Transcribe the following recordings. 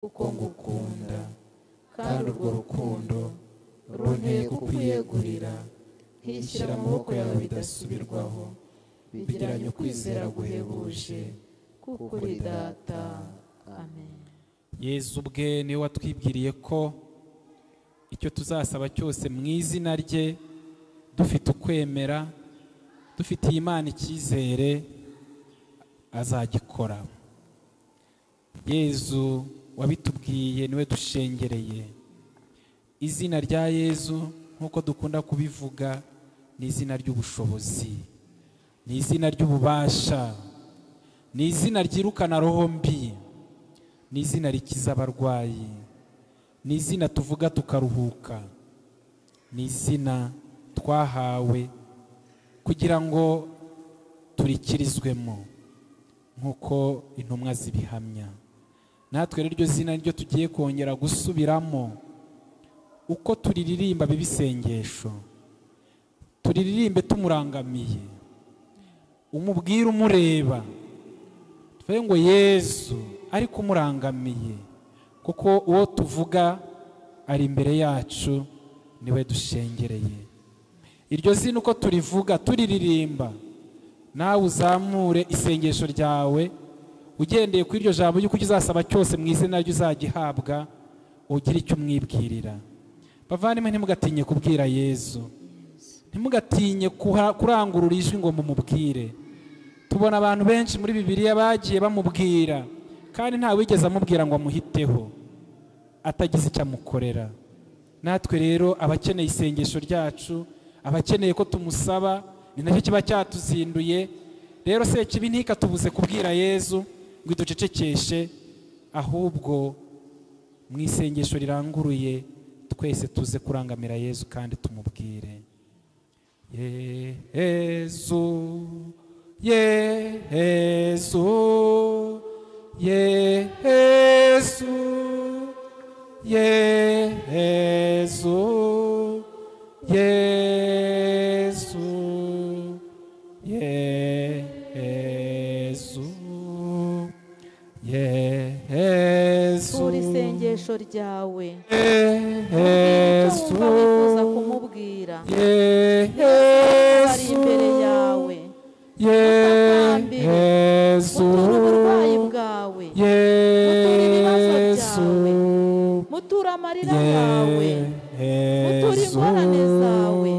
kuko ngukunda kandi urwo rukundo runteye kukwiyegurira nkishyira mu maboko yawe bidasubirwaho bigiranye ukwizera guhebuje kuko uri data. Amen. Yezu ubwe niwe watwibwiriye ko icyo tuzasaba cyose mu izina rye dufite ukwemera dufitiye Imana icyizere azagikora. Yezu wabitubwiye niwe dushengereye. Izina rya Yezu nkuko dukunda kubivuga ni izina ry'ubushobozi, ni izina ry'ububasha, ni izina ryirukana roho mbi, ni izina rikiza abarwayi, ni izina tuvuga tukaruhuka, ni izina twahawe kugira ngo turikirizwemo nkuko intumwa zibihamya. Natwe rero iryo zina ryo tugiye kongera gusubiramo uko turiririmba bibisengesho, turiririmbe tumurangamiye, umubwire umureba, tuvuge ngo Yezu ariko umurangamiye, kuko uwo tuvuga ari imbere yacu niwe dushengereye. Iryo zina uko turivuga turiririmba, nawe uzamure isengesho ryawe ugendeye kuri iryo jambo y'uko uzasaba cyose mu izina ryo uzagihabwa, ugire icyo umwibwirira. Bavandimwe, ntimugatinye kubwira Yezu, ntimugatinye kurangurura ijwi ngo mumubwire. Tubona abantu benshi muri Bibiliya bagiye bamubwira kandi nta wigeze amubwira ngo amuhiteho atagize icyo amukorera. Natwe rero abakeneye isengesho ryacu, abakeneye ko tumusaba, ni nacyo kiba cyatuzinduye. Rero Sekibi ntikatubuze kubwira Yezu ngo iducecekeshe, ahubwo mu isengesho riranguruye twese tuze kurangamira Yezu kandi tumubwire. Yezu, Yezu, Yezu, Yezu, Yezu, Yezu, Yezu. Tura isengesho ryawe, Yezu, wifuza kumubwira, ari imbere yawe, Yezu, mutura uburwayi bwawe, mutura ibibazo byawe, mutura amarira yawe, mutura ingorane zawe,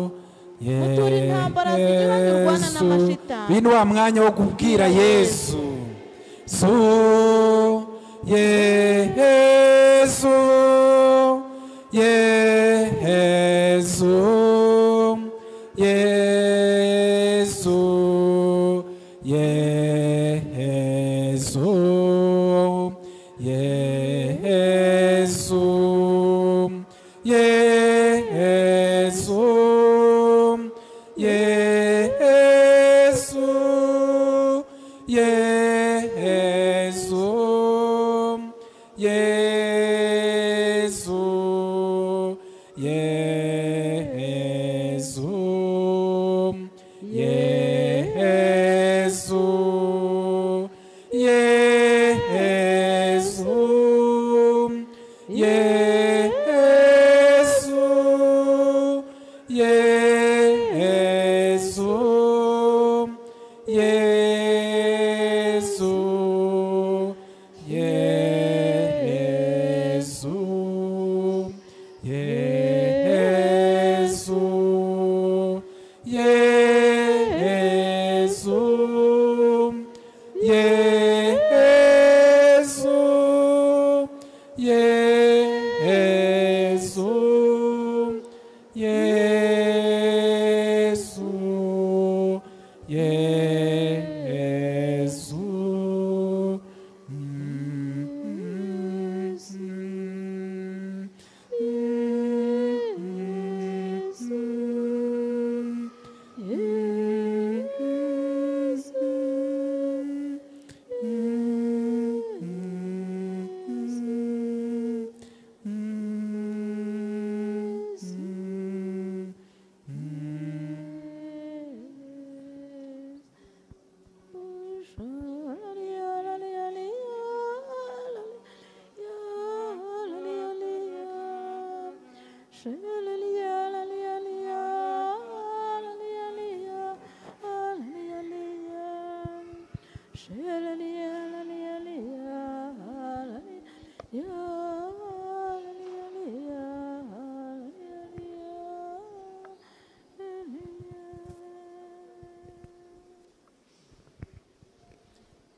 mutura intambara zinyuranye urwana n'amashitani. Bino wa mwanya wo kubwira Yesu. Yesu, Yesu, Yesu, Yesu, Yesu, Yesu, Yesu, Yesu, Yesu, Yesu, Yesu, Yesu,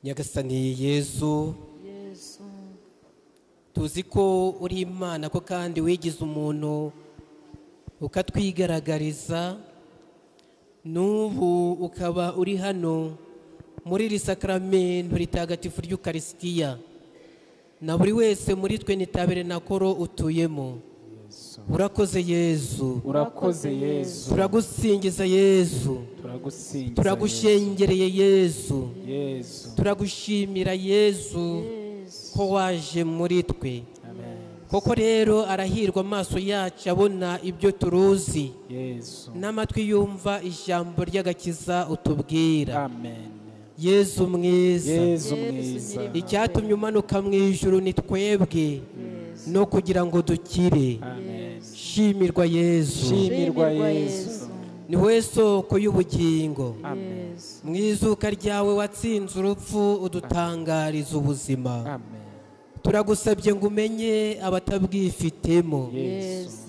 Nyagasani Yesu, tuzi ko uri Imana ko kandi wigize umuntu ukatwigaragariza, n'ubu ukaba uri hano muri iri sakramento ritagatifu ry'Ukarisitiya, na buri wese muri twe ni taberenakoro utuyemo. Urakoze Yesu, urakoze Yesu, turagusingiza Yesu, turagushengereye Yesu, turagushimira Yesu ko waje muri twe. Koko rero arahirwa amaso yacu abona ibyo turuzi, n'amatwi yumva ijambo ry'agakiza utubwira. Yesu mwiza, icyatumye umanuka mu ijuru ni twebwe, no kugira ngo dukire. Shimirwa Yesu, ni wowe soko y'ubugingo. Mu izuka ryawe watsinze urupfu, udutangariza ubuzima. Turagusabye ngo umenye abatabwifitemo.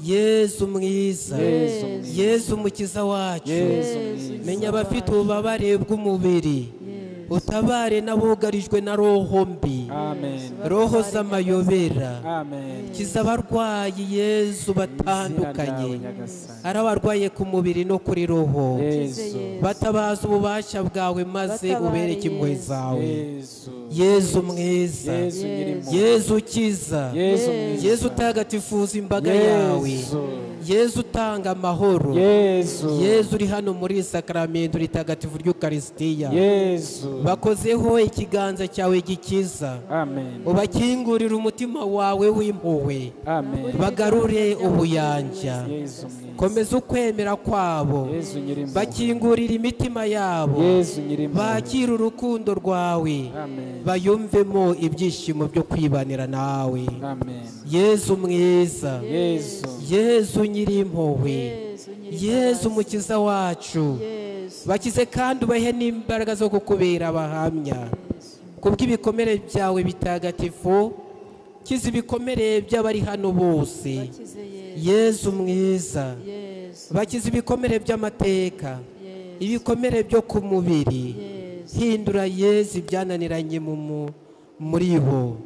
Yesu mwiza, Yesu umukiza wacu, menya abafite ububabare bw'umubiri, utabare n'abugarijwe na roho mbi, roho z'amayobera. Kiza abarwayi Yesu batandukanye, ari abarwaye ku mubiri no kuri roho. Batabaza ububasha bwawe maze ubereke impuhwe zawe. Yesu mwiza, Yesu ukiza, Yesu utagatifuza imbaga yawe, Yesu utanga amahoro, Yesu uri hano muri sakramento ritagatifu ry'Ukarisitiya. Bakozeho ikiganza cyawe gikiza, ubakingurire umutima wawe w'impuhwe, bagarure ubuyanja. Komeza ukwemera kwabo, bakingurire imitima yabo, bakire urukundo rwawe, bayumvemo ibyishimo byo kwibanira nawe. Yesu mwiza, Yesu nyirimpuhwe, Yesu umukiza wacu, bakize kandi ubahe n'imbaraga zo kukubera abahamya. Kubw'ibikomere byawe bitagatifu, kiza ibikomere by'abari hano bose. Yesu mwiza, bakize ibikomere by'amateka, ibikomere byo ku mubiri. Hindura Yesu ibyananiranye muri bo,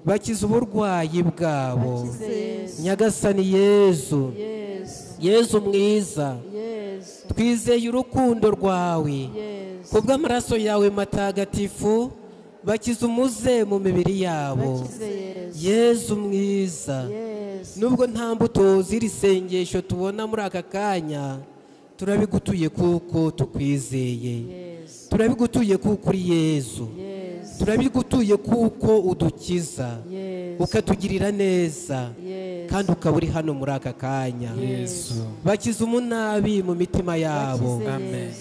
bakize uburwayi bwabo. Nyagasani Yesu, Yesu mwiza, twizeye urukundo rwawe. Kubw'amaraso yawe matagatifu, bakize umuze mu mibiri yabo. Yesu mwiza, nubwo nta mbuto z'iri sengesho tubona muri aka kanya, turabigutuye kuko tukwizeye. Turabigutuye kuko uri Yesu, turabigutuye kuko udukiza, ukatugirira neza, kandi ukaba uri hano muri aka kanya. Bakize umunabi mu mitima yabo,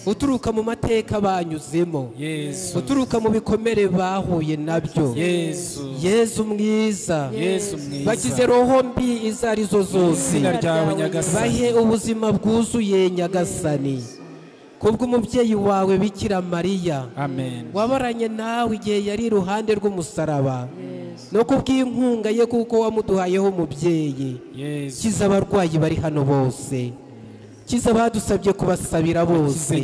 uturuka mu mateka banyuzemo, uturuka mu bikomere bahuye nabyo. Yesu mwiza, bakize roho mbi izo arizo zose, bahe ubuzima bwuzuye Nyagasani. Kubw'umubyeyi wawe Bikira Mariya, wabaranye nawe igihe yari iruhande rw'umusaraba, no kubw'inkunga ye kuko wamuduhayeho umubyeyi. Kiza abarwayi bari hano bose, kiza badusabye kubasabira bose,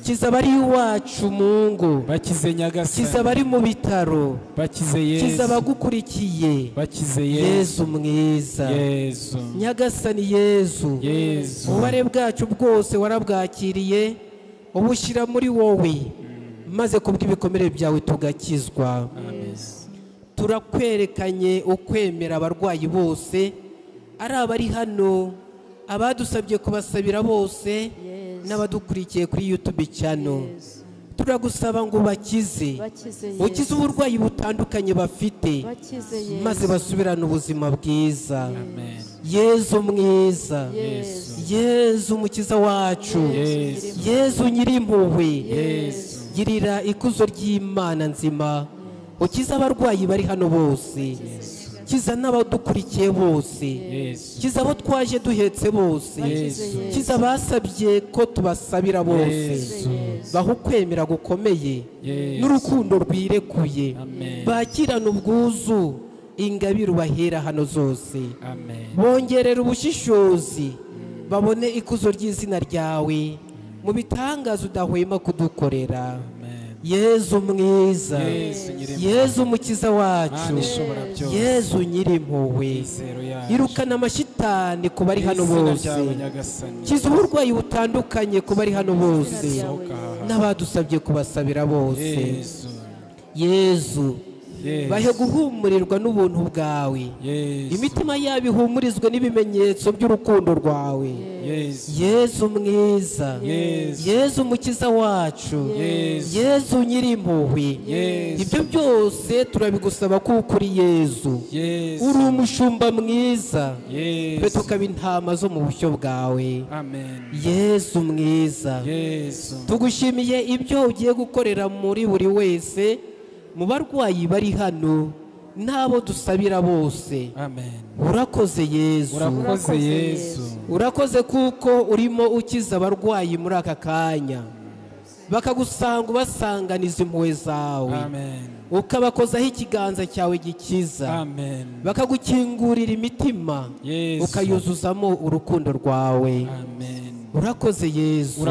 kiza bari iwacu mu ngo, kiza bari mu bitaro, kiza abagukurikiye. Yesu mwiza, Nyagasani Yesu, ububare bwacu bwose warabwakiriye, ubushyira muri wowe, maze kubw'ibikomere byawe tugakizwa. Turakwerekanye ukwemera abarwayi bose, ari abari hano, abadusabye kubasabira bose, n'abadukurikiye kuri YouTube channel. Turagusaba ngo bakize, ukize uburwayi butandukanye bafite, maze basubirane ubuzima bwiza. Yesu mwiza, Yesu umukiza wacu, Yesu nyirimpuhwe, girira ikuzo ry'Imana nzima, ukize abarwayi bari hano bose, kiza n'abadukurikiye bose, kiza abo twaje duhetse bose, kiza basabye ko tubasabira bose. Baho ukwemera gukomeye n'urukundo rwirekuye, bakirana ubwuzu ingabire ubahera hano zose. amen bongerera ubushishozi babone ikuzo ry'izina ryawe mu bitangaza udahwema kudukorera. Yezu mwiza, Yezu mukiza wacu, Yezu nyirimpuhwe, irukana amashitani ku bari hano bose, kiza uburwayi butandukanye ku bari hano bose n'abadusabye kubasabira bose. Yezu bahe guhumurirwa n'ubuntu bwawe, imitima yabo ihumurizwe n'ibimenyetso by'urukundo rwawe. Yezu mwiza, Yezu mukiza wacu, Yezu nyirimpuhwe, ibyo byose turabigusaba kuko uri Yezu, uri umushumba mwiza, twe tukaba intama zo mu bushyo bwawe. Yezu mwiza, tugushimiye ibyo ugiye gukorera muri buri wese, mu barwayi bari hano n'abo dusabira bose. Urakoze Yezu, urakoze kuko urimo ukiza abarwayi muri aka kanya, bakagusanga ubasanganiza impuhwe zawe, ukabakozaho ikiganza cyawe gikiza, bakagukingurira imitima, ukayuzuzamo urukundo rwawe. Urakoze Yezu,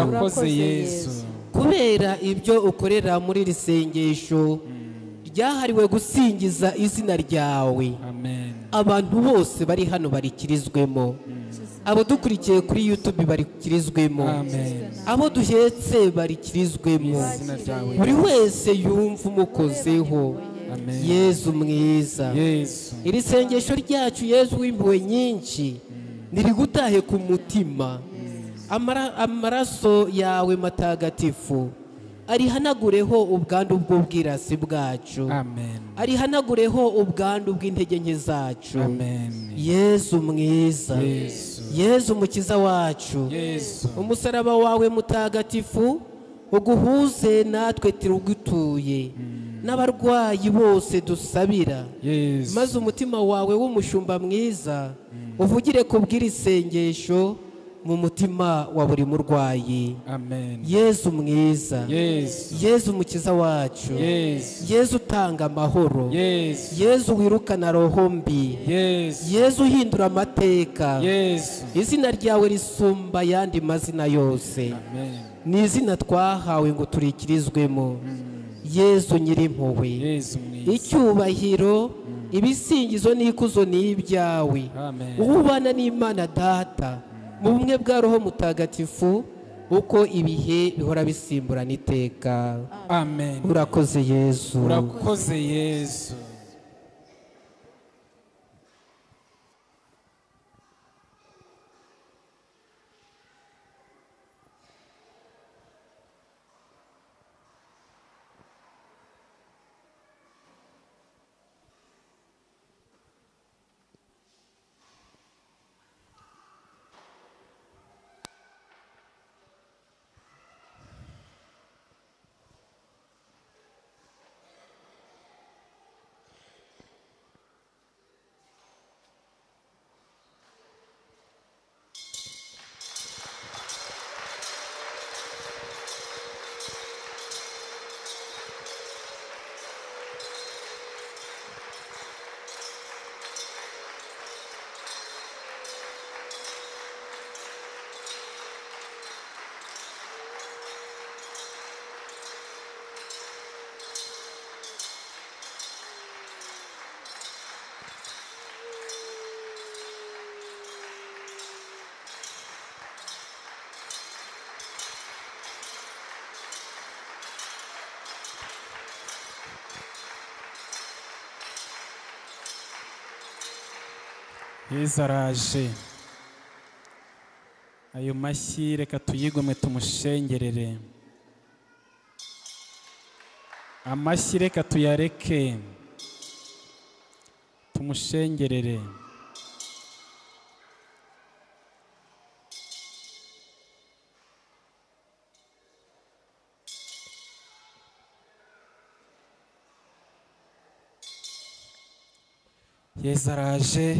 kubera ibyo ukorera muri iri sengesho ryahariwe gusingiza izina ryawe. Abantu bose bari hano barikirizwemo, abo dukurikiye kuri YouTube barikirizwemo, abo duhetse barikirizwemo, buri wese yumva umukozeho. Yezu mwiza, iri sengesho ryacu Yezu w'impuhwe nyinshi nirigutahe ku mutima, amaraso yawe matagatifu arihanagureho ubwandu bw'ubwirasi bwacu, arihanagureho ubwandu bw'intege nke zacu. Yezu mwiza, Yezu mukiza wacu, umusaraba wawe mutagatifu uguhuze natwe turugutuye n'abarwayi bose dusabira, maze umutima wawe w'umushumba mwiza uvugire kubw'iri sengesho mu mutima wa buri murwayi. Yezu mwiza, Yezu mukiza wacu, Yezu utanga amahoro, Yezu wirukana roho mbi, Yezu uhindura amateka, izina ryawe risumba ayandi mazina yose, ni izina twahawe ngo turikirizwemo. Yezu nyirimpuhwe, icyubahiro, ibisingizo n'ikuzo ni ibyawe, ubana n'Imana Data mu bumwe bwa Roho Mutagatifu, uko ibihe bihora bisimburana iteka. amen. Urakoze Yezu, urakoze Yezu. Yezu araje. Ayo mashyi reka tuyigomwe tumushengerere. Amashyi reka tuyareke tumushengerere. Yezu araje.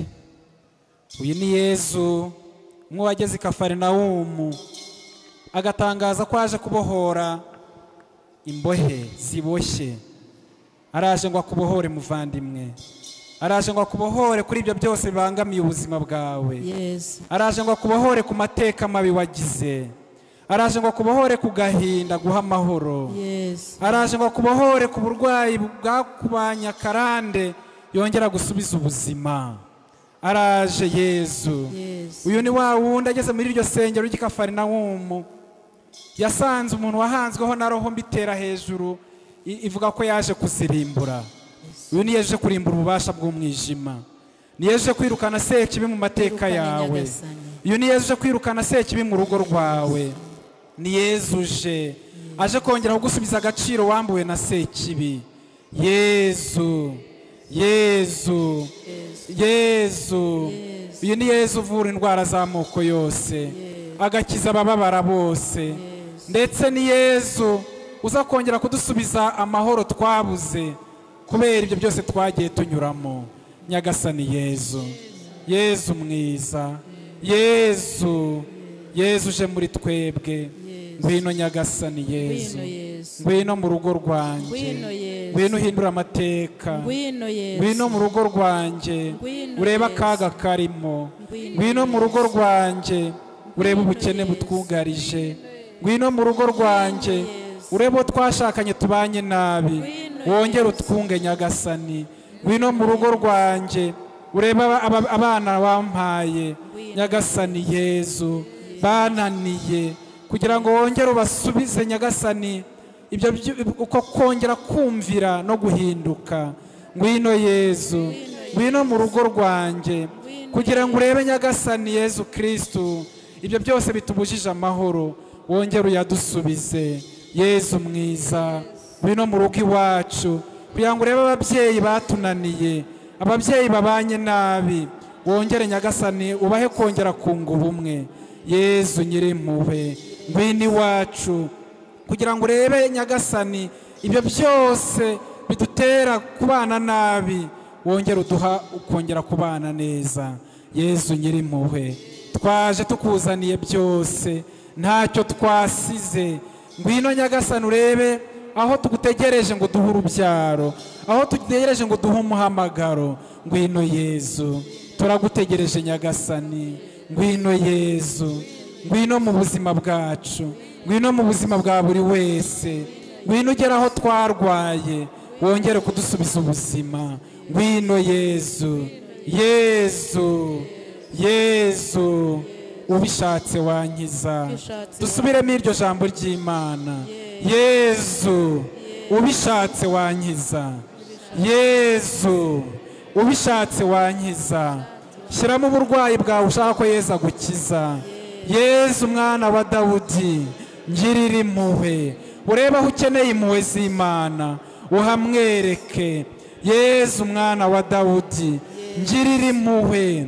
Uyu ni Yezu nk'uwageze i Kafarinawumu agatangaza ko aje kubohora imbohe ziboshye. Araje ngo akubohore muvandimwe, araje ngo akubohore kuri ibyo byose bibangamiye ubuzima bwawe. Yesu. Araje ngo akubohore ku mateka mabi wagize. Araje ngo akubohore ku gahinda guha amahoro. Yesu. Araje ngo akubohore ku burwayi bwakubanya karande yongera gusubiza ubuzima. Araje Yesu. Uyu ni wa wundi ageze muri iryo sengero ry'i Kafarinawumu, yasanze umuntu wahanzweho na roho mbitera hejuru ivuga ko yaje kuzirimbura. Uyu ni yaje kurimbura ububasha bw'umwijima, ni yaje kwirukana sekibi mu mateka yawe. Uyu ni yaje kwirukana sekibi mu rugo rwawe. Ni Yesu uje aje kongera kugusubiza agaciro wambuwe na sekibi. Yesu, Yesu, Yesu. Uyu ni Yesu uvura indwara z'amoko yose, agakiza abababara bose, ndetse ni Yesu uza kongera kudusubiza amahoro twabuze kubera ibyo byose twagiye tunyuramo. Nyagasani Yesu, Yesu mwiza, Yesu, Yesu uje muri twebwe. Ngwino Nyagasani Yesu, ngwino mu rugo rwanjye, ngwino uhindura amateka, ngwino mu rugo rwanjye ureba akaga karimo, ngwino mu rugo rwanjye ureba ubukene butwugarije, ngwino mu rugo rwanjye ureba uwo twashakanye tubanye nabi wongere utwunge Nyagasani, ngwino mu rugo rwanjye ureba abana wampaye Nyagasani Yesu bananiye, kugira ngo wongere ubasubize Nyagasani ibyo uko kongera kumvira no guhinduka. Ngwino Yesu, ngwino mu rugo rwanjye kugira ngo urebe Nyagasani Yesu Kristo ibyo byose bitubujije amahoro wongere uyadusubize. Yesu mwiza, ngwino mu rugo iwacu kugira ngo urebe ababyeyi batunaniye, ababyeyi babanye nabi wongere Nyagasani ubahe kongera kunga ubumwe. Yesu Nyirimpuhwe, ngwino iwacu kugira ngo urebe Nyagasani ibyo byose bidutera kubana nabi wongere uduha ukongera kubana neza. Yesu Nyirimpuhwe, twaje tukuzaniye byose ntacyo twasize. Ngwino Nyagasani urebe aho tugutegereje ngo duhe urubyaro, aho tugutegereje ngo duhe umuhamagaro. Ngwino Yesu, turagutegereje Nyagasani. Ngwino Yesu, ngwino mu buzima bwacu, ngwino mu buzima bwa buri wese, ngwino ugera aho twarwaye wongere kudusubiza ubuzima. Ngwino Yesu, Yesu, Yesu, ubishatse wankiza. Dusubiremo iryo jambo ry'Imana. Yesu, ubishatse wankiza. Yesu, ubishatse wankiza. Shyiramo uburwayi bwawe ushaka ko Yesu agukiza. Yesu mwana wa Dawudi, ngirira impuhwe, urebe aho ukeneye impuhwe z'Imana uhamwereke. Yesu mwana wa Dawudi, ngirira impuhwe,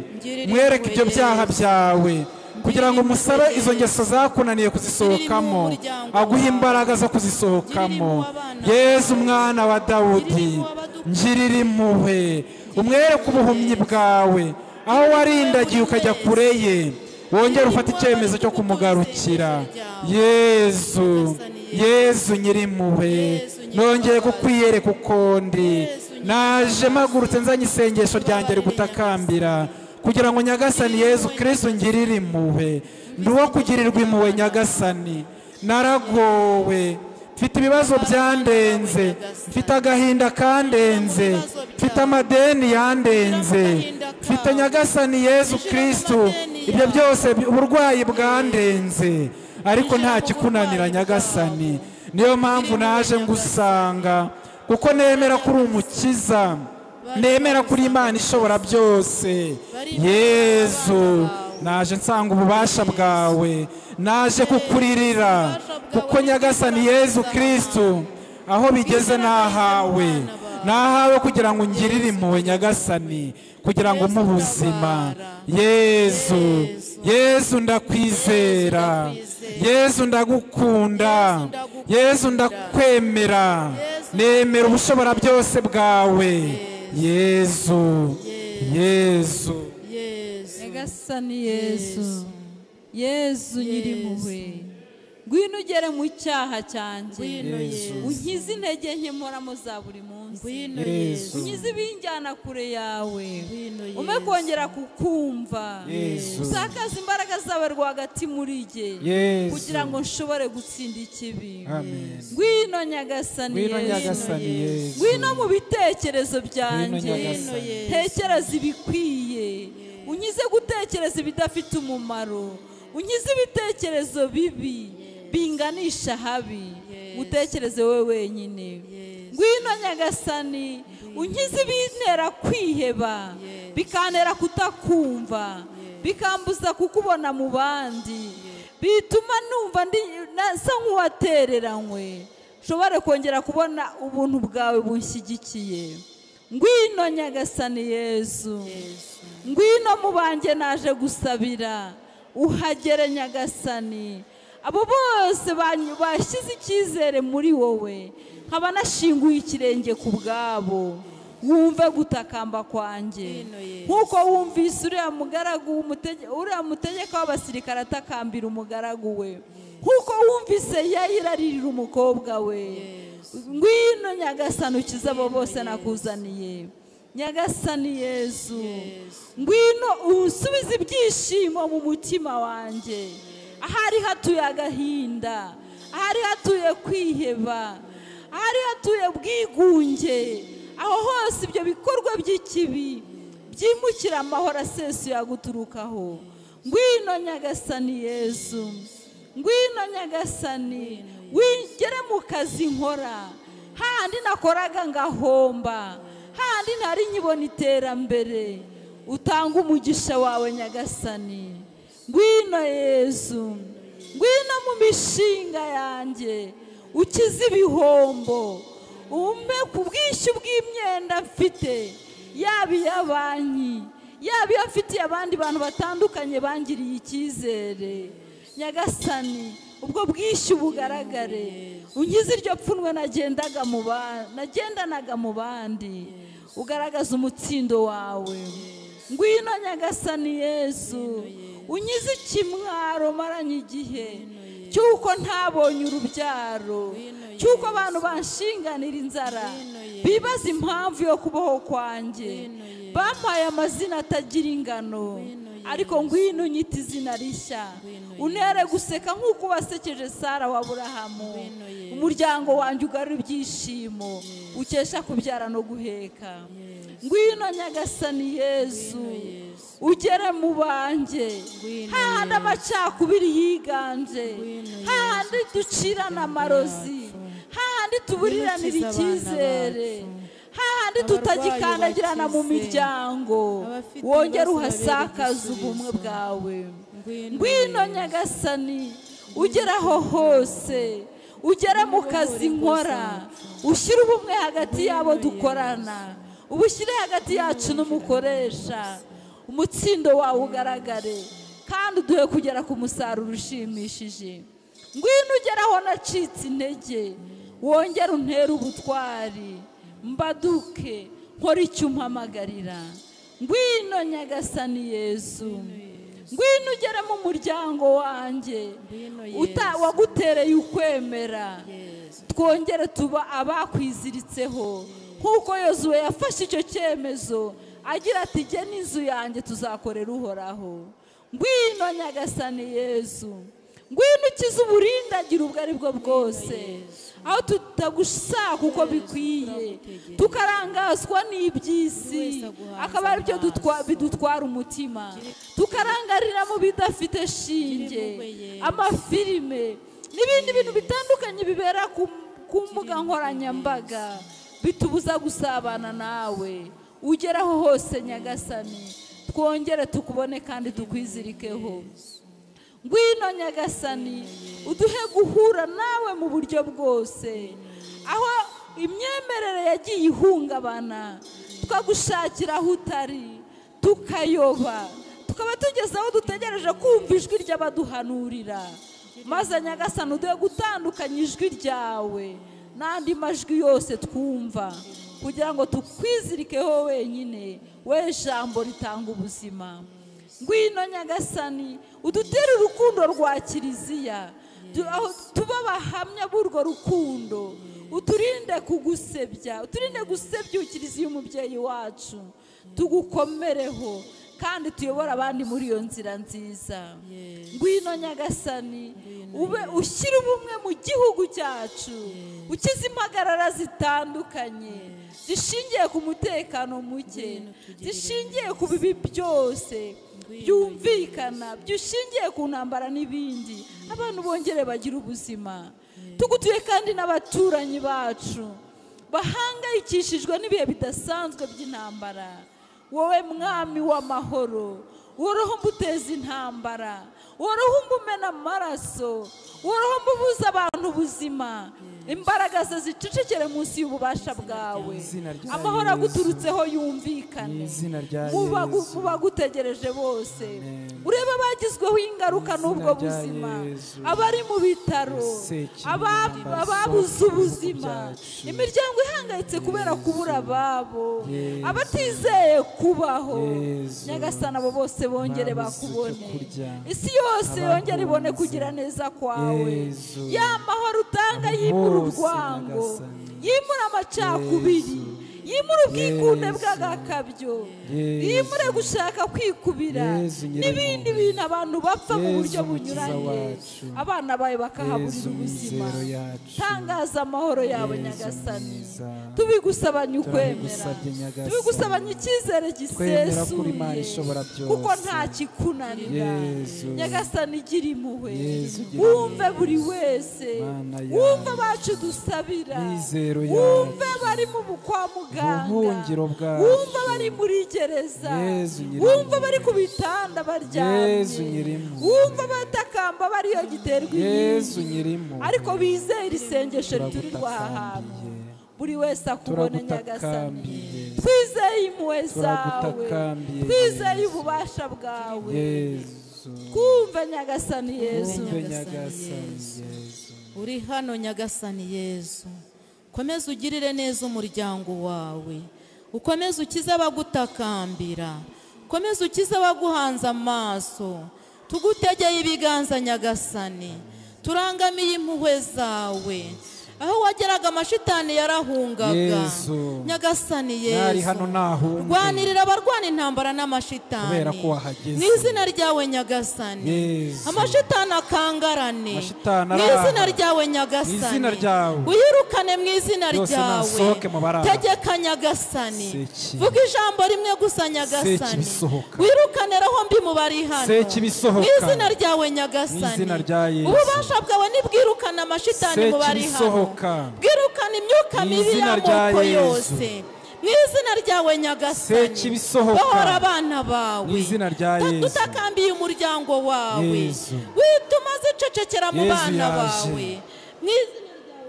mwereke ibyo byaha byawe kugira ngo umusabe izo ngeso zakunaniye kuzisohokamo, aguhe imbaraga zo kuzisohokamo. Yesu mwana wa Dawudi, ngirira impuhwe, umwereke ubuhumyi bwawe, aho warindagiye ukajya kure ye wongere ufate icyemezo cyo kumugarukira. Yesu, Yesu Nyirimpuhwe, nongeye kukwiyereka uko ndi. Naje mpagurutse nzanye isengesho ryanjye rigutakambira kugira ngo Nyagasani Yesu Kristo ngirire impuhwe. Ndi uwo kugirirwa impuhwe Nyagasani, naragowe, mfite ibibazo byandenze, mfite agahinda kandenze, mfite amadeni yandenze, mfite Nyagasani Yesu Kristo ibyo byose uburwayi bwandenze, ariko nta kikunanira Nyagasani. Niyo mpamvu naje ngusanga, kuko nemera kuri umukiza, nemera kuri Imana ishobora byose. Yesu, naje nsanga ububasha bwawe, naje kukuririra, kuko Nyagasani Yesu Kristo aho bigeze nahawe, nahawe kugira ngo ngirire impuhwe Nyagasani, kugira ngo mu buzima. Yesu, Yesu ndakwizera, Yesu ndagukunda, Yesu ndakwemera, nemera ubushobora byose bwawe. Yesu, Yesu, Nyagasani Yesu, Yesu Nyirimpuhwe, ngwino ugere mu cyaha cyanjye, unkize intege nke mporamo za buri munsi. unkize ibinjyana kure yawe ume kongera kukumva usakaza imbaraga zawe rwagati muri jye kugira ngo nshobore gutsinda ikibi ngwino nyagasani Yesu ngwino mu bitekerezo byanjye tekereza ibikwiye unkize gutekereza ibidafite umumaro unkize ibitekerezo bibi binganisha habi utekereze wowe wenyine ngwino nyagasani unkize ibintera kwiheba bikantera kutakumva bikambuza kukubona mu bandi bituma numva nasa nk'uwatereranywe nshobore kongera kubona ubuntu bwawe bunshyigikiye ngwino nyagasani Yesu ngwino mu banjye naje gusabira uhagere nyagasani abo bose bashyize icyizere muri wowe nkaba nashinguye ikirenge ku bwabo wumve gutakamba kwanjye nk'uko wumvise uriya mutegeka w'abasirikare atakambira umugaragu we nk'uko wumvise yayiraririra umukobwa we ngwino nyagasani ukize abo bose nakuzaniye nyagasani Yesu ngwino usubize ibyishimo mu mutima wanjye ahari hatuye agahinda ahari hatuye kwiheba ahari hatuye bwigunge aho hose ibyo bikorwa by'ikibi byimukira amahoro asesuye aguturukaho ngwino nyagasani Yesu ngwino nyagasani wigere mu kazi nkora handi nakoraga ngahomba handi ntari nyibona iterambere utanga umugisha wawe nyagasani ngwino Yesu ngwino mu mishinga yanjye ukize ibihombo umpe ku bwishyu bw'imyenda mfite yaba iya banki yaba iyo mfitiye abandi bantu batandukanye bangiriye icyizere nyagasani ubwo bwishyu bugaragare unkize iryo pfunwe nagendanaga mu bandi ugaragaza umutsindo wawe ngwino nyagasani Yesu unkize ikimwaro maranye igihe cy'uko ntabonye urubyaro cy'uko abantu banshinganira inzara bibaza impamvu yo kubaho kwanjye bampaye amazina atagira ingano ariko ngwino unyita izina rishya untere guseka nk'uko wasekeje Sara wa Aburahamu umuryango wanjye ugarura ibyishimo ukesha kubyara no guheka ngwino nyagasani Yesu ugere mu banjye hahandi amacakubiri yiganje hahandi ducirana amarozi hahandi tuburiranira icyizere hahandi tutagikandagirana mu miryango wongere uhasakaza ubumwe bwawe ngwino nyagasani ugere aho hose ugere mu kazi nkora ushyire ubumwe hagati y'abo dukorana ubushyire hagati yacu n'umukoresha umutsindo wawe ugaragare kandi uduhe kugera ku musaruro ushimishije ngwino ugere aho nacitse intege wongere untere ubutwari mbaduke nkora icyo umpamagarira ngwino nyagasani Yesu ngwino ugere mu muryango wanjye wagutereye ukwemera twongere tuba abakwiziritseho nk'uko Yozuwe yafashe icyo cyemezo agira ati jye n'inzu yanjye tuzakorera uhoraho ngwino nyagasani Yesu ngwino ukize uburindagire ubwo ari bwo bwose aho tutagushaka uko bikwiye tukarangazwa n'iby'isi akaba ari byo bidutwara umutima tukarangarira mu bidafite shinge amafilime n'ibindi bintu bitandukanye bibera ku mbuga nkoranyambaga bitubuza gusabana nawe ugeraho hose nyagasani twongere tukubone kandi tukwizirikeho ngwino nyagasani uduhe guhura nawe mu buryo bwose aho imyemerere yagiye ihungabana tukagushakira aho utari tukayoba tukaba tugeze aho dutegereje kumva ijwi ry'abaduhanurira maze nyagasani uduhe gutandukanya ijwi ryawe n'andi majwi yose twumva kugira ngo tukwizirikeho wenyine we jambo ritanga ubuzima ngwino nyagasani udutere urukundo rwa kiliziya tuba abahamya b'urwo rukundo uturinde kugusebya, uturinde gusebyukiriza iyo umubyeyi wacu, tugukomereho kandi tuyobora abandi muri iyo nzira nziza. Ngwino Nyagasani, ube ushyira ubumwe mu gihugu cyacu, ukize impagarara zitandukanye zishingiye ku mutekano muke, zishingiye ku bibi byose byumvikana, byushingiye ku ntambara n'ibindi. Abantu bongere bagira ubuzima. Tugutuye kandi n'abaturanyi bacu bahangayikishijwe n'ibihe bidasanzwe by'intambara. Wowe mwami w'amahoro, woroho mbuteza intambara, woroho mbumena amaraso, woroho mbubuza abantu ubuzima, imbaraga ze zicecekere munsi y'ububasha bwawe, amahoro aguturutseho yumvikane mu bagutegereje bose. Urebe abagizweho ingaruka n'ubwo buzima, abari mu bitaro, ababuze ubuzima, imiryango ihangayitse kubera kubura ababo, abatizeye kubaho. Nyagasani, abo bose bongere bakubone, isi yose yongere ibone kugira neza kwawe. Ya mahoro utanga yimura urwango, yimura amacakubiri, yimura ubwikunde bw'agakabyo, yimure gushaka kwikubira n'ibindi bintu abantu bapfa mu buryo bunyuranye, abana bawe bakahaburira ubuzima. Tangaza amahoro yawe Nyagasani, tubigusabanye ukwemera, tubigusabanye icyizere gisesuye, kuko nta kikunanira. Nyagasani, gira impuhwe, wumve buri wese, wumve abacu dusabira, wumve bari mu kwa muganga, wumva bari muri gereza, wumva bari ku bitanda baryamye, wumva batakamba bariyo giterwa inkingi, ariko bizeye isengesho riturirwa aha hantu. Buri wese akubone Nyagasani, twizeye impuhwe zawe, twizeye ububasha bwawe. Twumve Nyagasani Yesu, uri hano Nyagasani Yesu, ukomeze ugirire neza umuryango wawe, ukomeze ukize abagutakambira, ukomeze ukize abaguhanze amaso. Tugutegeye ibiganza Nyagasani, turangamiye impuhwe zawe. Aho wageraga amashitani yarahungaga. Nyagasani Yesu, rwanirira abarwana intambara n'amashitani mu izina ryawe Nyagasani. Amashitani akangarane mu izina ryawe Nyagasani, uyirukane mu izina ryawe. Tegeka Nyagasani, vuga ijambo rimwe gusa Nyagasani, wirukane roho mbi mu bari hano mu izina ryawe Nyagasani. Ububasha bwawe nibwirukana amashitani mu bari hano, bwirukana imyuka mibi y'amoko yose mu izina ryawe Nyagasani. Bohora abana bawe, dutakambiye umuryango wawe, wituma zicecekera mu bana bawe.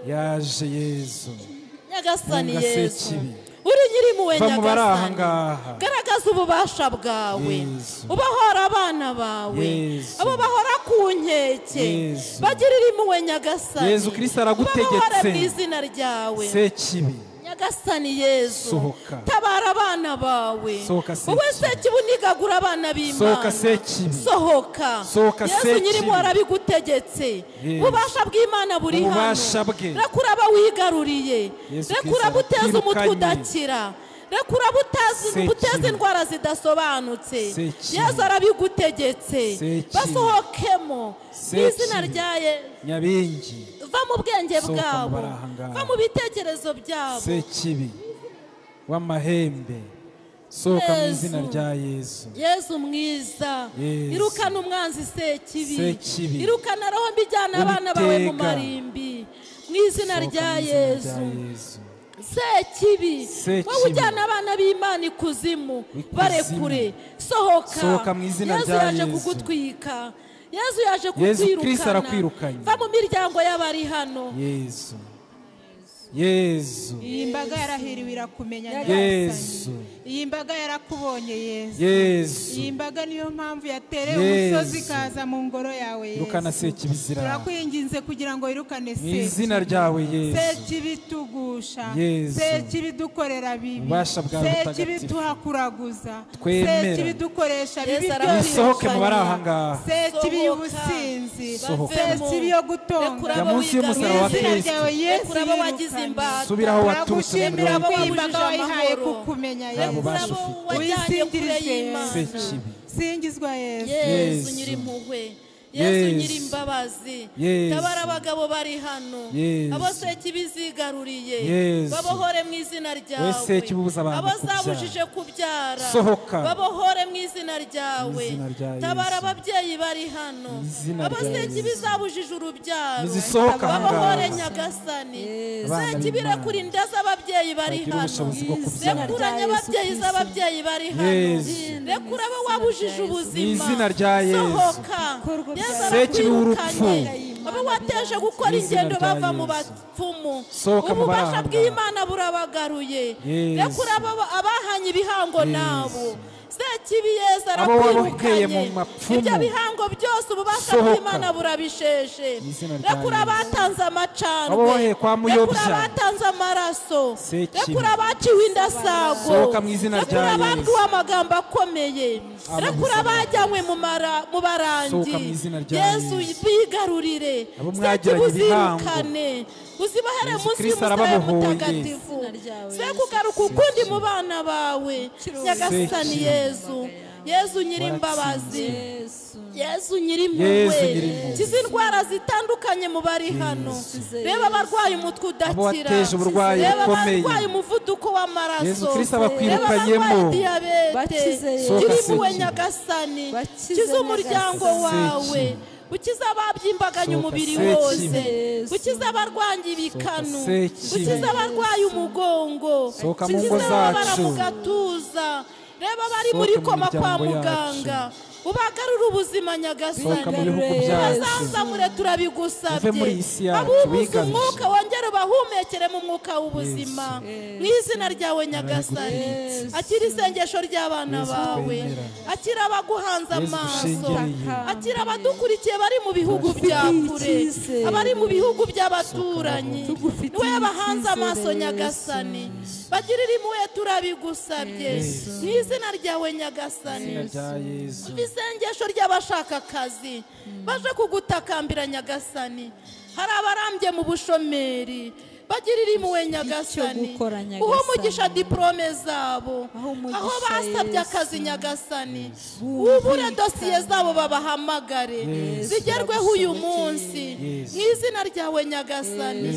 Yaje Yesu, Nyagasani Yesu, uri nyir'impuhwe Nyagasani, garagaza ububasha bwawe, ubahora abana bawe, abo bahora ku nkeke, bagirira impuhwe Nyagasani. Yesu Kristo aragutegetse mu izina ryawe. Sekibi, Nyagasani Yesu, tabara abana bawe. Wowe Sekibi unigagura abana b'Imana, sohoka. Yesu nyir'impuhwe arabigutegetse, ububasha bw'Imana buri hano. Rekura abawigaruriye, rekura buteza umutwe udakira, rekura buteza indwara zidasobanutse. Yesu arabigutegetse, basohokemo mu izina rya Yesu. Va mu bwenge bwabo, va mu bitekerezo byabo. Sekibi w'amahembe, sohoka mu izina rya Yesu. Yesu mwiza, irukana umwanzi Sekibi, irukana roho mbi ijyana abana bawe mu marimbi mu izina rya Yesu. Sekibi, wowe ujyana abana b'Imana ikuzimu, barekure, sohoka mu izina rya Yesu. Yesu yaje kugutwika, Yesu yaje kukwirukana, va mu miryango y'abari hano. Yesu, iyi mbaga yarahiriwe irakumenya Yesu, iyi mbaga yarakubonye Yesu. Iyi mbaga niyo mpamvu yatereye umusozi ikaza mu ngoro yawe Yesu. Irukana Sekibizira, turakwinginze kugira ngo irukane mu izina ryawe Yesu. Sekibi tugusha, Sekibi dukorera bibi, Sekibi tuhakuraguza, Sekibi dukoresha bibi byose, sohoke mu bari aha ngaha. Sekibi y'ubusinzi, Sekibi yo gutonga, munsi y'umusaraba wa Kristo. Rekura abo wagize wagize imbata subira aho waturutse mu turagushimira birori ko iyi mbaga wayihaye kukumenya nta bubasha abo ufite wajyanye kure y'Imana sekibi singizwa Yesu Yesu nyiri impuhwe Yesu nyiri imbabazi Yesu. tabara abagabo bari hano Yesu. abo sekibi zigaruriye Yesu. babohore mu izina ryawe sekibi ubuza abantu abo kubyara. zabujije kubyara Sohoka. babohore mu izina ryawe Mu izina rya tabara Yesu. ababyeyi bari hano Mu izina abo rya sekibi Yesu. zabujije urubyaro Nizisohoka aha ngaha. babohore nyagasani Abana sekibi b'Imana. rekura inda z'ababyeyi bari Bagira hano ubushobozi bwo kubyara. rekuranye ababyeyi z'ababyeyi bari hano Yesu. rekura abo wabujije ubuzima Mu izina rya Yesu. sohoka Yesu Sekibi w'urupfu. abo wateje gukora Mu izina ingendo rya bava mu Yesu. bapfumu Sohoka mu ububasha barahanga. bw'Imana burabagaruye Yesu. rekura abahanye ibihango nabo sekibi Yesu Abo waboheye arakwirukanye mu mapfumu. ibyo bihango byose ububasha Sohoka. bw'Imana burabisheshe Mu izina rya rekura Yesu. abatanze amacandwe Abo waboheye kwa Muyobya. rekura abatanze amaraso Sekibi. rekura abaciwe indasago Sohoka mu izina rya rekura Yesu. ababwiwe amagambo akomeye rekura abajyanywe mu barangi Sohoka mu izina rya Yesu bigarurire Abo mwagiranye uzirukane uzibahere Yesu munsi Kristo y'umusaraba arababohoye. mutagatifu se kugaruka ukundi mu bana bawe nyagasani Yesu Yesu nyiri imbabazi Yesu nyiri Yesu impuhwe nyiri impuhwe. kiza indwara zitandukanye mu bari hano reba abarwaye umutwe Abo udakira wateje uburwayi reba bukomeye. abarwaye umuvuduko w'amaraso Yesu Kristo reba abakwirukanyemo. abarwaye diyabete Bakize Yesu. Sohoka gira impuhwe Sekibi. nyagasani Bakize kiza umuryango Nyagasani. wawe ukiza ababyimbaganye Sohoka umubiri Sekibi. wose ukiza abarwanyi ibikanu Sekibi. ukiza abarwaye umugongo Sohoka mu ukiza ngo ababara zacu. mu gatuza reba abari Sohoka muri mu koma kwa miryango muganga ubagarure ubuzima nyagasani Sohoka mu bihugu byacu. bazanzamure turabigusabye Uve muri iyi si yacu, abubuze wigaruje. umwuka wongere ubahumekere mu mwuka w'ubuzima mu izina ryawe nyagasani akira isengesho ry'abana Yesu bawe twemera. akira abaguhanze Yesu amaso dushengereye. akira abadukurikiye bari mu bihugu bya kure icyizere. abari mu bihugu by'abaturanyi Tugufitiye niwe bahanze icyizere, amaso Yesu. nyagasani bagirire impuhwe turabigusabye mu izina ryawe nyagasani Izina rya Yesu. isengesho ry'abashaka akazi baje kugutakambira nyagasani hari abarambye mu bushomeri bagirira impuhwe nyagasani gukora, Nyagasani. uha umugisha diporome zabo Aho umugisha, aho basabye Yesu. akazi nyagasani ubure dosiye zabo babahamagare zigerweho uyu munsi mu izina ryawe nyagasani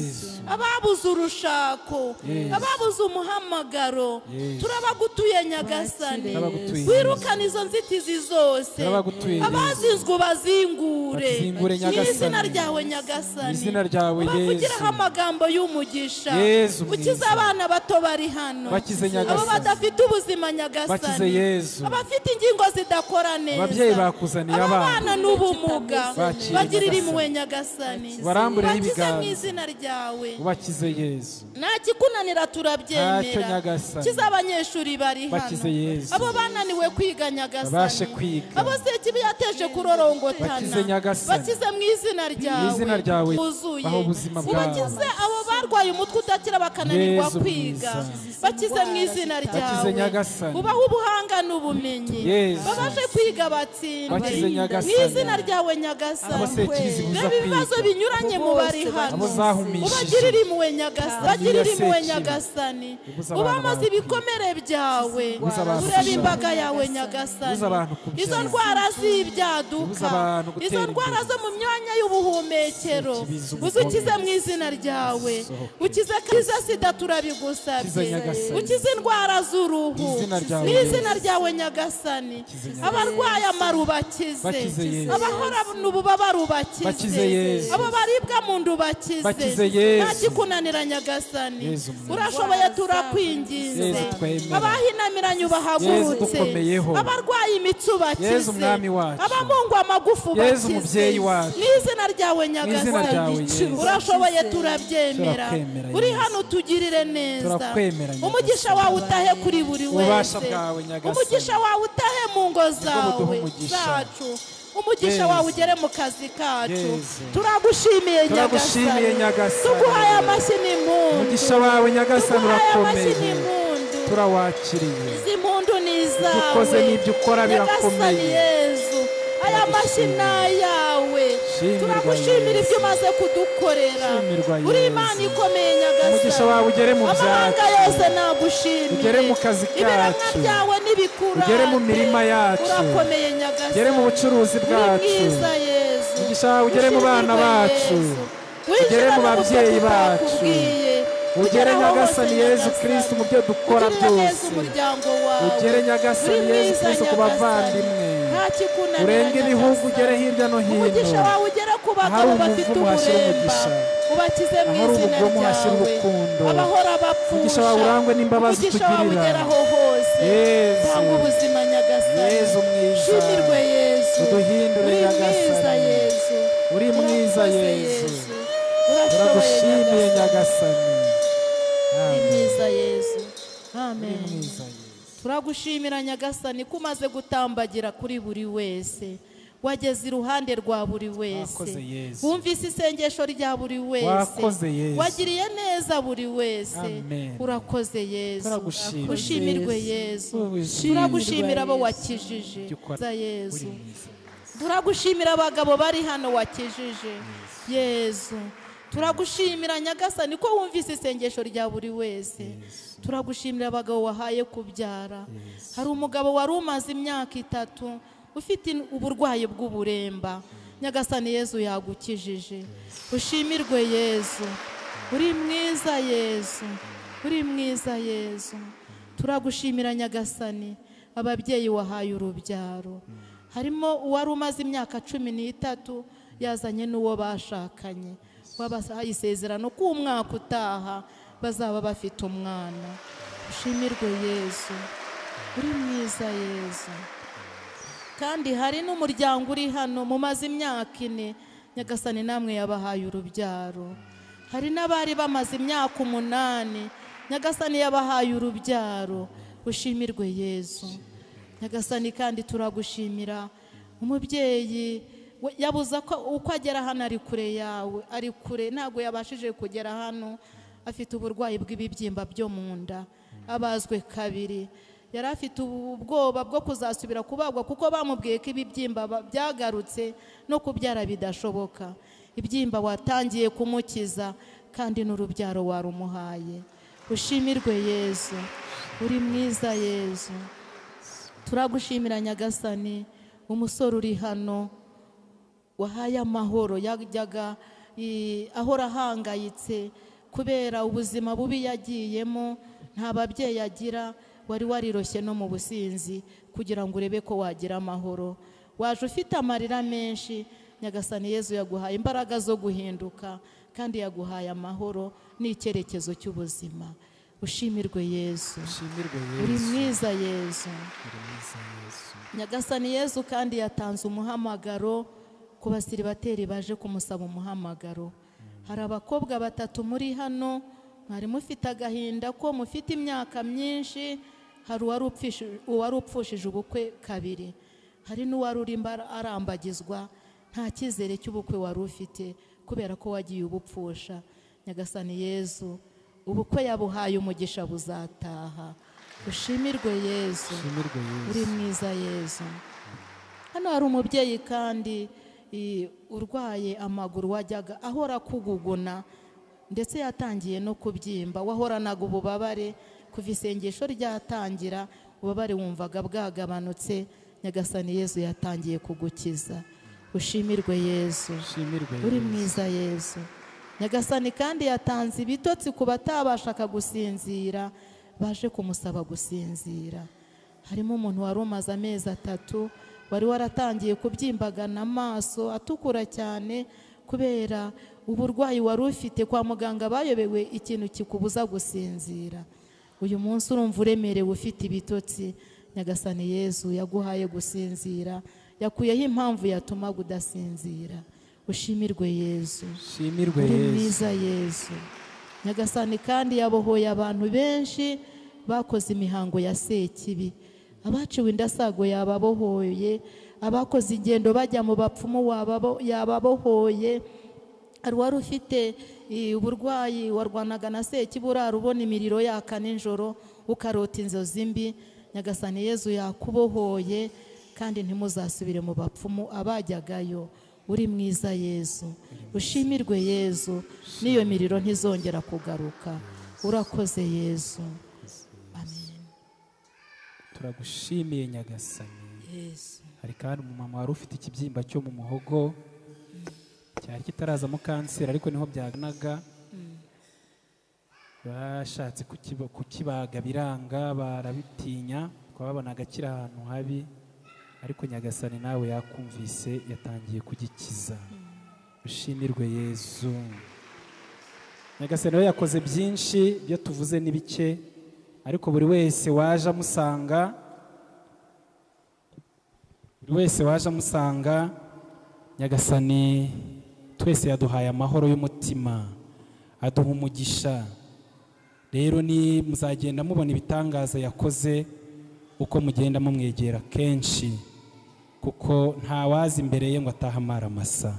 ababuze urushako ababuze umuhamagaro turabagutuye nyagasani Turabagutuye, wirukane izo nzitizi zose Turabagutuye, abazinzwe ubazingure Bazingure, mu Nyagasani. izina ryawe nyagasani Mu izina ryawe, ubavugiraho Yesu. amagambo y'umugisha Yesu mwiza. ukize abana bato bari hano Bakize, abo Nyagasani. badafite ubuzima nyagasani Bakize, Yesu. abafite ingingo zidakora neza Ababyeyi bakuzaniye aba abana. bana n'ubumuga Bakire, bagirira Nyagasani. impuhwe nyagasani Ubarambureho bakize mu ibiganza. izina ryawe ubakize Yesu. nta kikunanira Ntacyo, turabyemera Nyagasani. kiza abanyeshuri bari hano Bakize, Yesu. abo bananiwe kwiga nyagasani Babashe kwiga. abo sekibi yateje kurorongotana Bakize, Nyagasani. bakize mu izina ryawe Mu izina ryawe, wuzuye baho ubuzima bwabo. ubakize abo barwaye umutwe udakira bakananirwa Yesu kwiga mwiza. bakize mu izina Bakize, ryawe Nyagasani. ubaha ubuhanga n'ubumenyi Yesu. babashe kwiga batsinde Bakize, mu Nyagasani. izina ryawe abo nyagasani sekibi zibuza reba ibibazo kwiga. binyuranye mu bari hano abo zahumishije. ubagirire impuhwe nyagasani bagirire impuhwe Sekibi. nyagasani Ubuza abantu ubamaze bawe ibikomere byawe Ubuza abantu urebe gushaka. imbaga yawe nyagasani Ubuza abantu kubyara. izo ndwara z'ibyaduka Ubuza abantu gutera izo ndwara imbere. zo mu myanya y'ubuhumekero Sekibi, uzi ukize mu izina ryawe ukize kiza sida turabigusabye Kiza, Nyagasani. ukize indwara z'uruhu Mu izina ryawe, mu izina ryawe nyagasani abarwaye amaru bakize Bakize, Yesu. abahora ububabare ubakize Bakize, Yesu. abo baribwa mu nda ubakize Bakize, Yesu. nta kikunanira nyagasani Yesu mwiza. urashoboye turakwinginze Yesu twemera. abahinamiranye Yesu ubahagurutse dukomeyeho. abarwaye imitsi ubakize Yesu mwami wacu. abamungwa amagufu Yesu bakize mubyeyi wacu. mu izina ryawe ryawe, nyagasani Yesu. urashoboye turabyemera Turakwemera, uri Yesu. hano tugirire neza Turakwemera, Nyagasani. umugisha wawe utahe kuri buri Ububasha wese bwawe, Nyagasani. umugisha wawe utahe mu ngo zawe buduha umugisha. zacu umugisha Yesu. wawe ugere mu kazi kacu Yesu. turagushimiye Turagushimiye, Nyagasani. tuguhaye amashyi n'impundu umugisha wawe, Nyagasani, tuguhaye amashyi urakomeye. n'impundu turawakiriye. izi mpundu ni izawe Ibyo ukoze n'ibyo ukora Nyagasani birakomeye. Yezu aya mashyi ni ayawe turagushimira ibyo umaze kudukorera. Uri Imana ikomeye Nyagasani. umugisha wawe ugere mu amahanga byacu, yose nagushimire. ugere mu kazi ibiremwa kacu, byawe n'ibikurate. ugere mu mirima yacu, urakomeye Nyagasani. ugere mu bucuruzi bwacu. Uri mwiza Yesu. umugisha wawe ugere mu bana bacu, ugere mu babyeyi bacu, ugere Nyagasani Yezu Kristo mu byo dukora byose, ugere Nyagasani Yezu Kristo ku bavandimwe, urenge ibihugu, ugere hirya no hino. umugisha wawe ugere ku bagabo bafite uburemba, ubakize mu izina ryawe. abahora bapfusha, umugisha wawe urangwe n'imbabazi umugisha wawe tugirira. ugere aho hose. Yezu, tanga ubuzima Nyagasani. Yezu mwiza, shimirwe Yesu. uduhindure uri mwiza Nyagasani, Yesu. uri mwiza Urakoze Yesu, turagushimiye turagushimiye Nyagasani. uri mwiza Yesu. Uri amen. mwiza Yesu. turagushimira Nyagasani ko umaze gutambagira kuri buri wese, wageze iruhande rwa buri Wakoze wese, Yesu. wumvise isengesho rya buri wese, Wakoze Yesu. wagiriye neza buri wese. Amen. urakoze Yesu. Turagushimira. ushimirwe Yesu. Ushimirwe turagushimira abo Yesu. wakijije. Ibyo ukora. Za Yesu. Uri mwiza. turagushimira abagabo bari hano wakijije Yesu. turagushimira Nyagasani ko wumvise isengesho rya buri wese. turagushimira abagabo wahaye kubyara. hari umugabo wari umaze imyaka 3 ufite uburwayi bw'uburemba. Nyagasani Yesu yagukijije. ushimirwe Yesu. uri mwiza Yesu. uri mwiza Yesu. turagushimira Nyagasani ababyeyi wahaye urubyaro. harimo uwari umaze imyaka 13 yazanye n'uwo bashakanye, wabahaye isezerano ko umwaka utaha bazaba bafite umwana. ushimirwe Yesu. uri mwiza Yesu. kandi hari n'umuryango uri hano mumaze imyaka 4, Nyagasani namwe yabahaye urubyaro. hari n'abari bamaze imyaka 8, Nyagasani yabahaye urubyaro. ushimirwe Yesu. Nyagasani kandi turagushimira umubyeyi yabuze uko agera hano, ari kure yawe, ari kure, ntabwo yabashije kugera hano. afite uburwayi bw'ibibyimba byo mu nda, abazwe 2. yari afite ubwoba bwo kuzasubira kubagwa kuko bamubwiye ko ibibyimba byagarutse no kubyara bidashoboka. ibyimba watangiye kumukiza kandi n'urubyaro warumuhaye. ushimirwe Yesu. uri mwiza Yesu. turagushimira Nyagasani umusore uri hano wahaye amahoro. yajyaga ahora ahangayitse kubera ubuzima bubi yagiyemo, nta babyeyi agira. wari wariroshye no mu businzi kugira ngo urebe ko wagira amahoro. waje ufite amarira menshi. Nyagasani Yesu yaguhaye imbaraga zo guhinduka kandi yaguhaye amahoro n'icyerekezo cy'ubuzima. ushimirwe Yesu. uri mwiza Yesu. Nyagasani Yesu kandi yatanze umuhamagaro ku basiribateri baje kumusaba umuhamagaro. hari abakobwa 3 muri hano, mwari mufite agahinda ko mufite imyaka myinshi. hari uwari upfushije ubukwe 2, hari n'uwari uri arambagizwa. nta cyizere cy'ubukwe wari ufite kubera ko wagiye ubupfusha. Nyagasani Yesu ubukwe yabuhaye umugisha, buzataha. ushimirwe Yesu. uri mwiza Yesu. hano hari umubyeyi kandi urwaye amaguru, wajyaga ahora kuguguna ndetse yatangiye no kubyimba. wahoranaga ububabare kuva isengesho ryatangira, ububabare wumvaga bwagabanutse. Nyagasani Yesu yatangiye kugukiza. ushimirwe Yesu. uri mwiza Yesu. Nyagasani kandi yatanze ibitotsi ku batabashaga gusinzira, baje kumusaba gusinzira. harimo umuntu wari umaze amezi 3, wari waratangiye kubyimbagana amaso atukura cyane kubera uburwayi wari ufite. kwa muganga bayobewe ikintu kikubuza gusinzira. uyu munsi urumva uremerewe ufite ibitotsi. Nyagasani Yesu yaguhaye gusinzira, yakuyeho impamvu yatuma udasinzira. ushimirwe Yesu. uri mwiza Yesu. Nyagasani kandi yabohoye abantu benshi bakoze imihango ya sekibi. abaciwe indasago yababohoye, abakoze ingendo bajya mu bapfumu yababohoye. hari wari ufite uburwayi warwanaga na sekibi, urarubona imiriro yaka nijoro, ukarota inzozi mbi. Nyagasani Yesu yakubohoye kandi ntimuzasubire mu bapfumu abajyagayo. uri mwiza Yezu, ushimirwe Yezu, n'iyo miriro ntizongera kugaruka. Urakoze Yezu, amen. Turagushimiye Nyagasani. Yezu. Hari kandi umumama wari ufite ikibyimba cyo mu muhogo cyari kitarazamo kanseri, ariko niho byaganaga. Bashatse kukibaga biranga, barabitinya, twababonaga kiri ahantu habi, ariko Nyagasani nawe yakumvise, yatangiye kugikiza. Ushimirwe Yezu. Nyagasani we yakoze byinshi, byo tuvuze ni bike, ariko buri wese waje amusanga, Nyagasani twese yaduhaye amahoro y'umutima, aduha umugisha. Rero ni muzagenda mubona ibitangaza yakoze uko mugenda mumwegera kenshi, kuko nta wazi imbere ye ngo atahe amaramasa.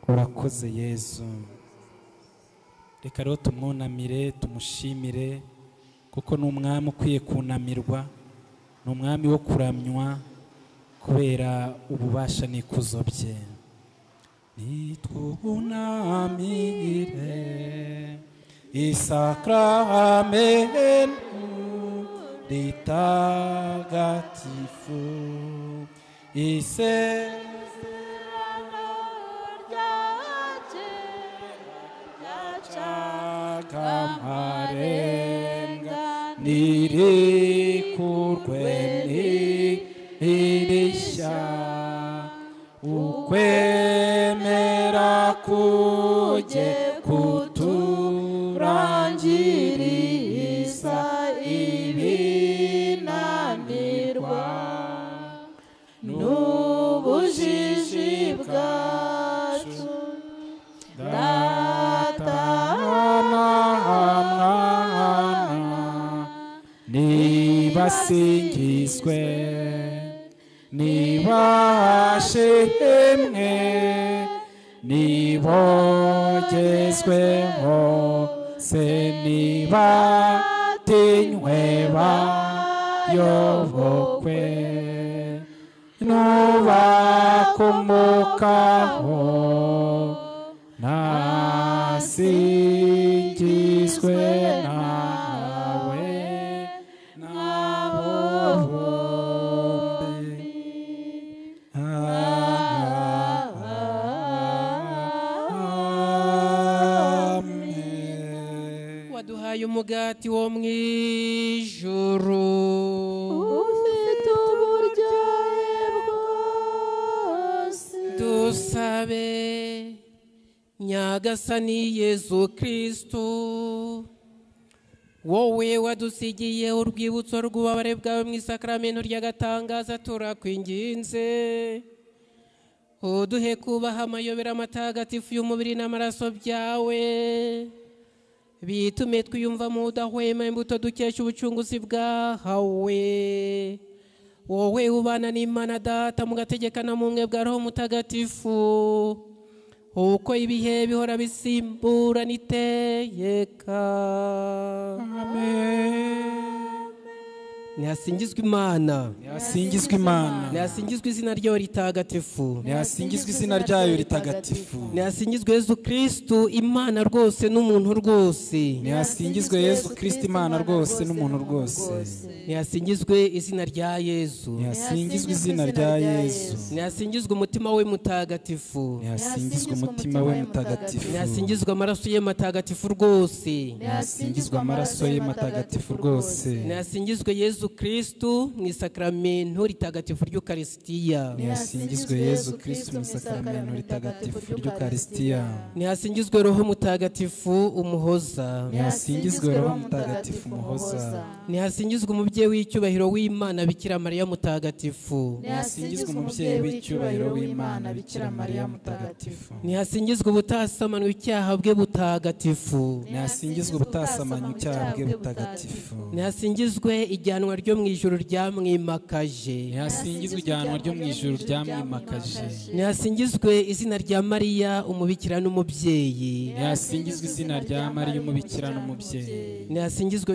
Urakoze Yezu. Reka rero tumwunamire, tumushimire, kuko ni umwami ukwiye kunamirwa, ni umwami wo kuramywa kubera ububasha n'ikuzo bye. Nitwunamire isakramento ritagatifu, isezerano ryacaga amarenga, nirikurwe nirishya, ukwemera kujye kuturangiriza ibinanirwa, n'ubujiji bwacu datana mwana, nibasingizwe, nibashimwe, nibogezweho, se nibatinywe bayobokwe, nubakomokaho nasingizwe nawe nabo bombi. Waduhaye umugati wo mu ijuru, ufite uburyohe bwose. dusabe. Nyagasani Yezu Kristu, wowe wadusigiye urwibutso rw'ububabare bwawe mu isakramento ry'agatangaza, turakwinginze uduhe kubaha amayobera matagatifu y'umubiri n'amaraso byawe, bitume twiyumvamo udahwema imbuto dukesha ubucunguzi bwahawe. Wowe ubana n'Imana Data mugategekana mu bumwe bwa Roho Mutagatifu, uko ibihe bihora bisimburana iteka. Amen. Nihasingizwe Imana, Nihasingizwe Imana, nihasingizwe izina ryayo ritagatifu, nihasingizwe izina ryayo ritagatifu, nihasingizwe Yezu Kristu Imana rwose n'umuntu rwose, nihasingizwe Yezu Kristo Imana rwose n'umuntu rwose, nihasingizwe izina rya Yezu, nihasingizwe izina rya Yezu, nihasingizwe umutima we mutagatifu, nihasingizwe umutima we mutagatifu, nihasingizwe amaraso ye matagatifu rwose, nihasingizwe amaraso ye matagatifu rwose, nihasingizwe Yezu Kristu mu isakramento ritagatifu ry'Ukarisitiya, nihasingizwe Yezu Kristo mu isakramento ritagatifu ry'Ukarisitiya, nihasingizwe Roho Mutagatifu umuhoza, nihasingizwe Roho Mutagatifu umuhoza, nihasingizwe umubyeyi w'icyubahiro w'Imana Bikira Mariya mutagatifu, nihasingizwe umubyeyi w'icyubahiro w'Imana Bikira Mariya mutagatifu, nihasingizwe ubutasamanywe icyaha bwe butagatifu, nihasingizwe ubutasamanywe icyaha bwe butagatifu, nihasingizwe ijyanwa ryo mu ijuru ryamwimakaje, nihasingizwe ijyanwa ryo mu ijuru ryamwimakaje, nihasingizwe izina rya Mariya umubikira n'umubyeyi, nihasingizwe izina rya Mariya umubikira n'umubyeyi, nihasingizwe